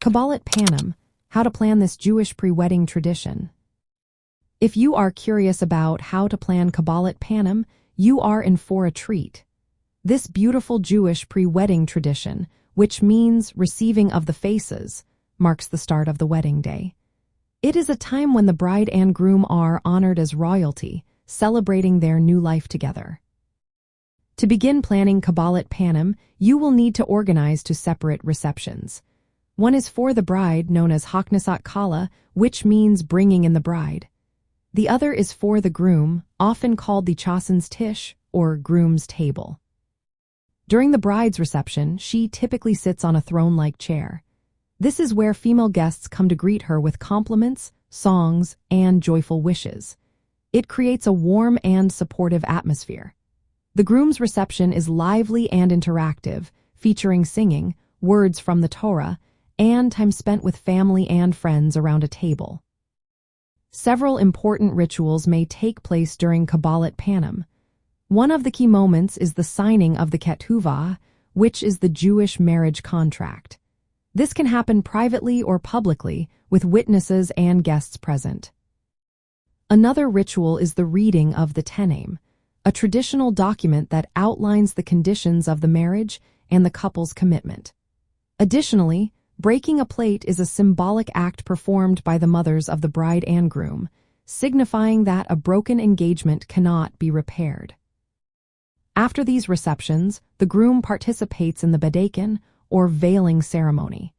Kabbalat Panim, how to plan this Jewish pre-wedding tradition. If you are curious about how to plan Kabbalat Panim, you are in for a treat. This beautiful Jewish pre-wedding tradition, which means receiving of the faces, marks the start of the wedding day. It is a time when the bride and groom are honored as royalty, celebrating their new life together. To begin planning Kabbalat Panim, you will need to organize to separate receptions. One is for the bride, known as Hachnasat Kallah, which means bringing in the bride. The other is for the groom, often called the Chossens Tisch, or groom's table. During the bride's reception, she typically sits on a throne-like chair. This is where female guests come to greet her with compliments, songs, and joyful wishes. It creates a warm and supportive atmosphere. The groom's reception is lively and interactive, featuring singing, words from the Torah, and time spent with family and friends around a table. Several important rituals may take place during Kabbalat Panim. One of the key moments is the signing of the Ketubah, which is the Jewish marriage contract. This can happen privately or publicly, with witnesses and guests present. Another ritual is the reading of the Tenaim, a traditional document that outlines the conditions of the marriage and the couple's commitment. Additionally, breaking a plate is a symbolic act performed by the mothers of the bride and groom, signifying that a broken engagement cannot be repaired. After these receptions, the groom participates in the Bedeken, or veiling ceremony.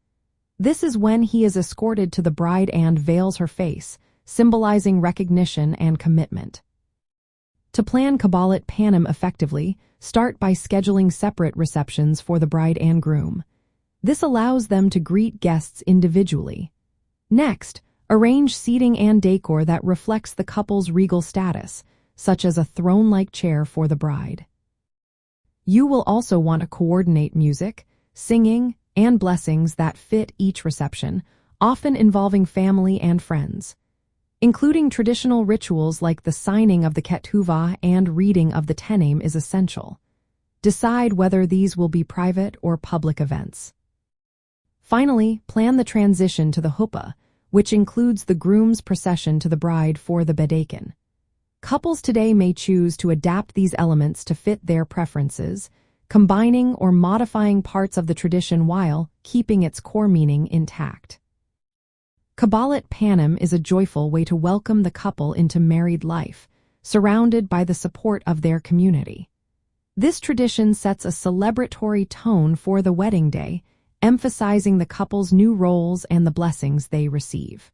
This is when he is escorted to the bride and veils her face, symbolizing recognition and commitment. To plan Kabbalat Panim effectively, start by scheduling separate receptions for the bride and groom. This allows them to greet guests individually. Next, arrange seating and decor that reflects the couple's regal status, such as a throne-like chair for the bride. You will also want to coordinate music, singing, and blessings that fit each reception, often involving family and friends. Including traditional rituals like the signing of the Ketubah and reading of the Tenaim is essential. Decide whether these will be private or public events. Finally, plan the transition to the huppah, which includes the groom's procession to the bride for the Bedeken. Couples today may choose to adapt these elements to fit their preferences, combining or modifying parts of the tradition while keeping its core meaning intact. Kabbalat Panim is a joyful way to welcome the couple into married life, surrounded by the support of their community. This tradition sets a celebratory tone for the wedding day, emphasizing the couple's new roles and the blessings they receive.